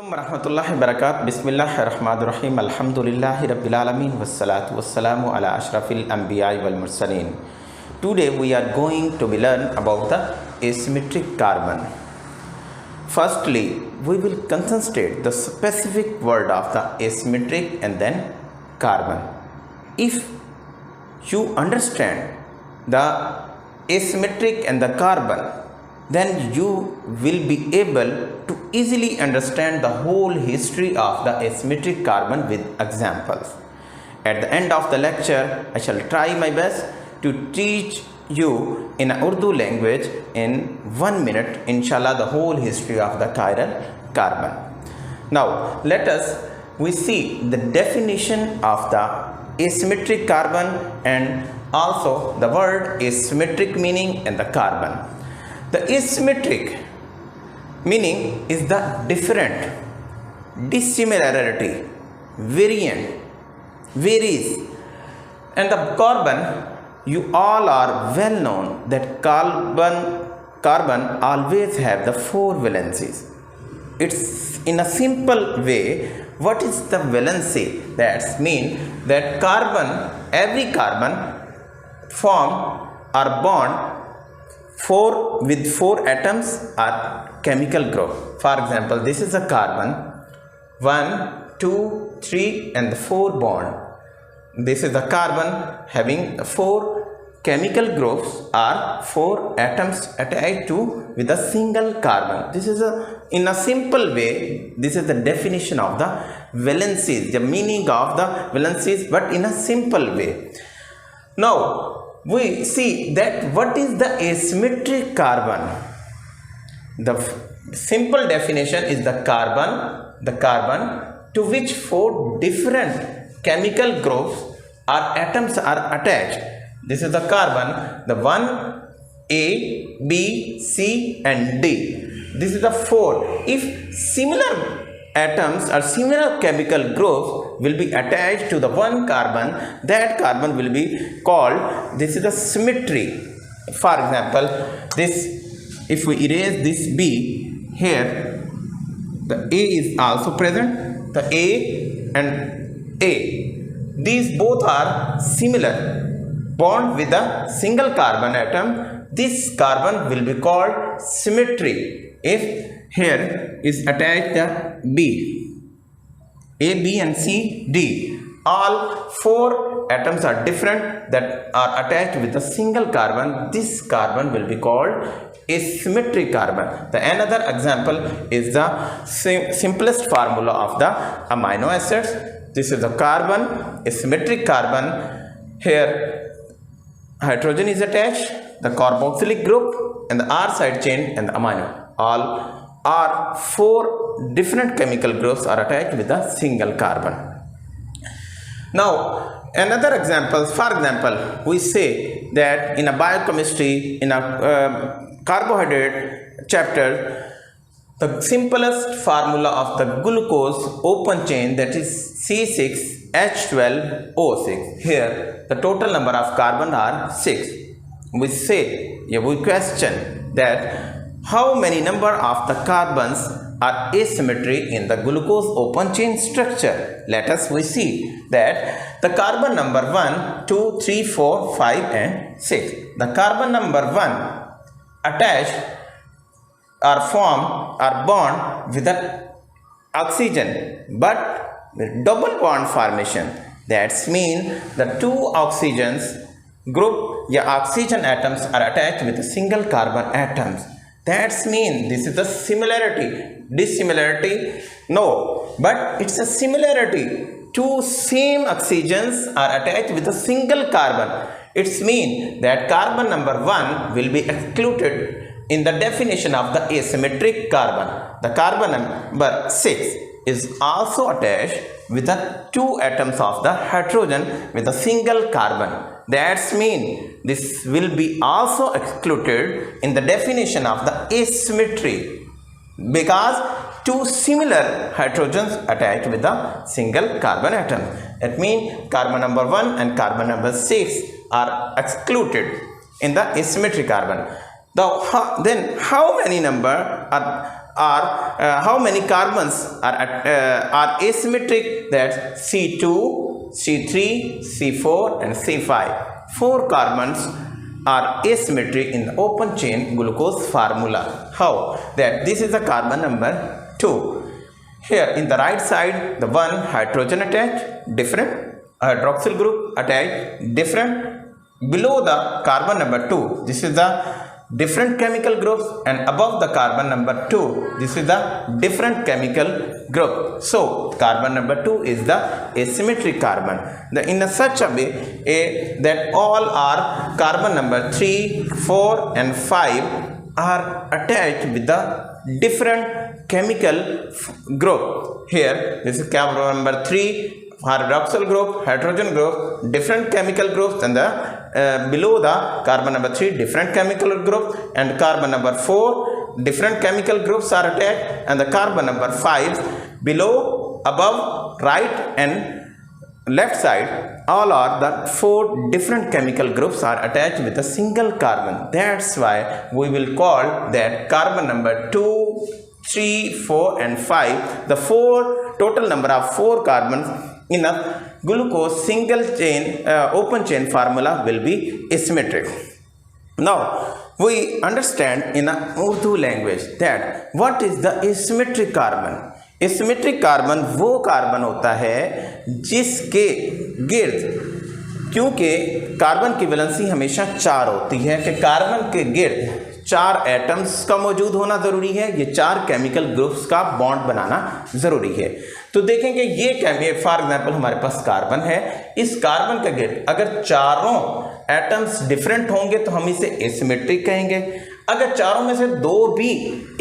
warahmatullahi wabarakatuh. Bismillahirrahmanirrahim. Alhamdulillahi rabbil alamin wassalatu wassalamu ala ashrafil anbiya'i wal mursalin. Today we are going to learn about the asymmetric carbon. Firstly, we will concentrate the specific word of the asymmetric and then carbon. If you understand the asymmetric and the carbon, then you will be able to easily understand the whole history of the asymmetric carbon with examples. At the end of the lecture, I shall try my best to teach you in Urdu language in 1 minute, inshallah, the whole history of the chiral carbon. Now, we see the definition of the asymmetric carbon and also the word asymmetric meaning and the carbon. The asymmetric meaning is the different, dissimilarity, variant, varies. And the carbon, you all are well known that carbon always have the 4 valencies. It's in a simple way, what is the valency? That means that every carbon form or bond 4 with 4 atoms are chemical group. For example, this is a carbon 1, 2, 3 and the 4 bond. This is a carbon having 4 chemical groups or 4 atoms attached to with a single carbon. This is in a simple way, this is the definition of the valencies, the meaning of the valencies, but in a simple way. Now, we see that what is the asymmetric carbon. The simple definition is the carbon to which 4 different chemical groups or atoms are attached. This is the carbon, the 1, A, B, C and D. This is the 4. If similar atoms or similar chemical groups will be attached to the one carbon, that carbon will be called, this is the symmetry. For example, this, if we erase this B, here the A is also present, the A and A, these both are similar, bond with a single carbon atom. This carbon will be called symmetry. If here is attached the B, A, B and C, D. All 4 atoms are different that are attached with a single carbon. This carbon will be called asymmetric carbon. The another example is the simplest formula of the amino acids. This is the carbon, asymmetric carbon. Here hydrogen is attached, the carboxylic group and the R side chain and the amino. All are 4 different chemical groups are attached with a single carbon. Now, another example, for example, we say that in a biochemistry, in a carbohydrate chapter, the simplest formula of the glucose open chain, that is C6H12O6. Here, the total number of carbon are 6. We question that how many number of the carbons are asymmetry in the glucose open chain structure. We see that the carbon number 1, 2, 3, 4, 5 and 6. The carbon number 1 attached or form or bond with the oxygen, but with double bond formation. That means the 2 oxygens group, oxygen atoms are attached with a single carbon atoms. That means this is the similarity. Dissimilarity? No, but it's a similarity. 2 same oxygens are attached with a single carbon. It means that carbon number 1 will be excluded in the definition of the asymmetric carbon. The carbon number 6 is also attached with the 2 atoms of the hydrogen with a single carbon. That means this will be also excluded in the definition of the asymmetry because 2 similar hydrogens attached with a single carbon atom. That means carbon number 1 and carbon number 6 are excluded in the asymmetric carbon. Then how many number are how many carbons are asymmetric? That's C2, C3, C4 and C5. 4 carbons are asymmetric in the open chain glucose formula. How? That this is the carbon number 2. Here in the right side, the one hydrogen attached, different, hydroxyl group attached, different. Below the carbon number 2, this is the different chemical groups, and above the carbon number 2, this is the different chemical group. So carbon number 2 is the asymmetric carbon. In such a way that all are carbon number 3, 4 and 5 are attached with the different chemical group. Here this is carbon number 3, hydroxyl group, hydrogen group, different chemical groups, and the below the carbon number 3 different chemical group, and carbon number 4 different chemical groups are attached, and the carbon number 5 below, above, right and left side, all are the 4 different chemical groups are attached with a single carbon. That's why we will call that carbon number 2, 3, 4 and 5, the total number of 4 carbons in a glucose single chain open chain formula will be asymmetric. Now we understand in a Urdu language that what is the asymmetric carbon. asymmetric carbon वो carbon होता है जिसके गिर्द, क्योंकि carbon की valency हमेशा 4 होती है, कि कार्बन के गिर्द 4 एटम्स का मौजूद होना ज़रूरी है, ये 4 केमिकल ग्रुप्स का बॉन्ड बनाना ज़रूरी है। तो देखेंगे ये फॉर एग्जांपल हमारे पास कार्बन है, इस कार्बन का गिर्द अगर चारों एटम्स डिफरेंट होंगे तो हम इसे एसिमेट्रिक कहेंगे। अगर चारों में से 2 भी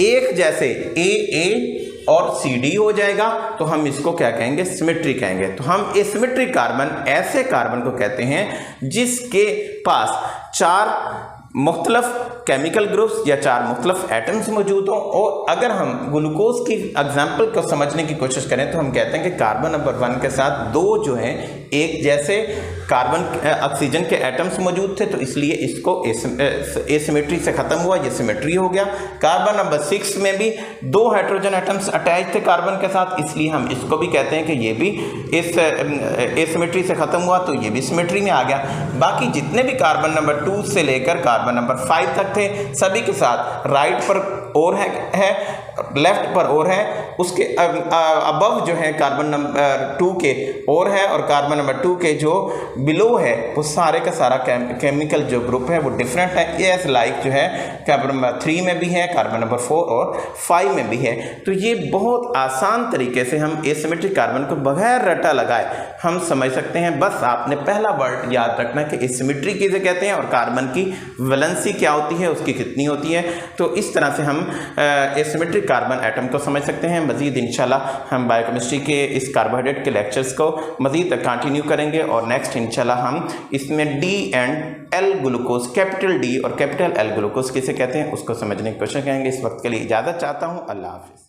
एक जैसे ए और CD हो जाएगा तो हम इसको क्या कहेंगे, सिमेट्री कहेंगे। तो हम एसिमेट्रिक कार्बन ऐसे कार्बन को कहते हैं जिसके पास 4 मुख्तलफ केमिकल ग्रुप्स या 4 मुख्तलफ एटम्स मौजूद हों। और अगर हम ग्लूकोज की एग्जाम्पल को समझने की कोशिश करें तो हम कहते हैं कि कार्बन नंबर 1 के साथ 2 जो हैं एक जैसे कार्बन ऑक्सीजन के एटम्स मौजूद थे, तो इसलिए इसको एसिमेट्री से ख़त्म हुआ, ये सिमेट्री हो गया। कार्बन नंबर 6 में भी 2 हाइड्रोजन एटम्स अटैच थे कार्बन के साथ, इसलिए हम इसको भी कहते हैं कि ये भी इस एसिमेट्री से ख़त्म हुआ, तो ये भी सिमेट्री में आ गया। बाकी जितने भी कार्बन नंबर 2 से लेकर कार्बन नंबर 5 तक थे, सभी के साथ राइट पर और है लेफ्ट पर और है, उसके अबव जो है कार्बन नंबर 2 के और है, और कार्बन नंबर 2 के जो बिलो है वो सारे का सारा केमिकल जो ग्रुप है वो डिफरेंट है। एज लाइक जो है कार्बन नंबर 3 में भी है, कार्बन नंबर 4 और 5 में भी है। तो ये बहुत आसान तरीके से हम एसिमेट्रिक कार्बन को बगैर रटा लगाए हम समझ सकते हैं। बस आपने पहला वर्ड याद रखना कि एसिमेट्री किसे कहते हैं और कार्बन की वैलेंसी क्या होती है, उसकी कितनी होती है। तो इस तरह से हम एसिमेट्रिक कार्बन एटम को समझ सकते हैं। मज़ीद इंशाल्लाह हम बायोकेमिस्ट्री के इस कार्बोहाइड्रेट के लेक्चर्स को मज़ीद कंटिन्यू करेंगे, और नेक्स्ट इंशाल्लाह हम इसमें D and L glucose, capital D और कैपिटल L ग्लूकोज किसे कहते हैं उसको समझने की कोशिश करेंगे। इस वक्त के लिए इजाज़त चाहता हूँ। अल्लाह हाफ़िज़।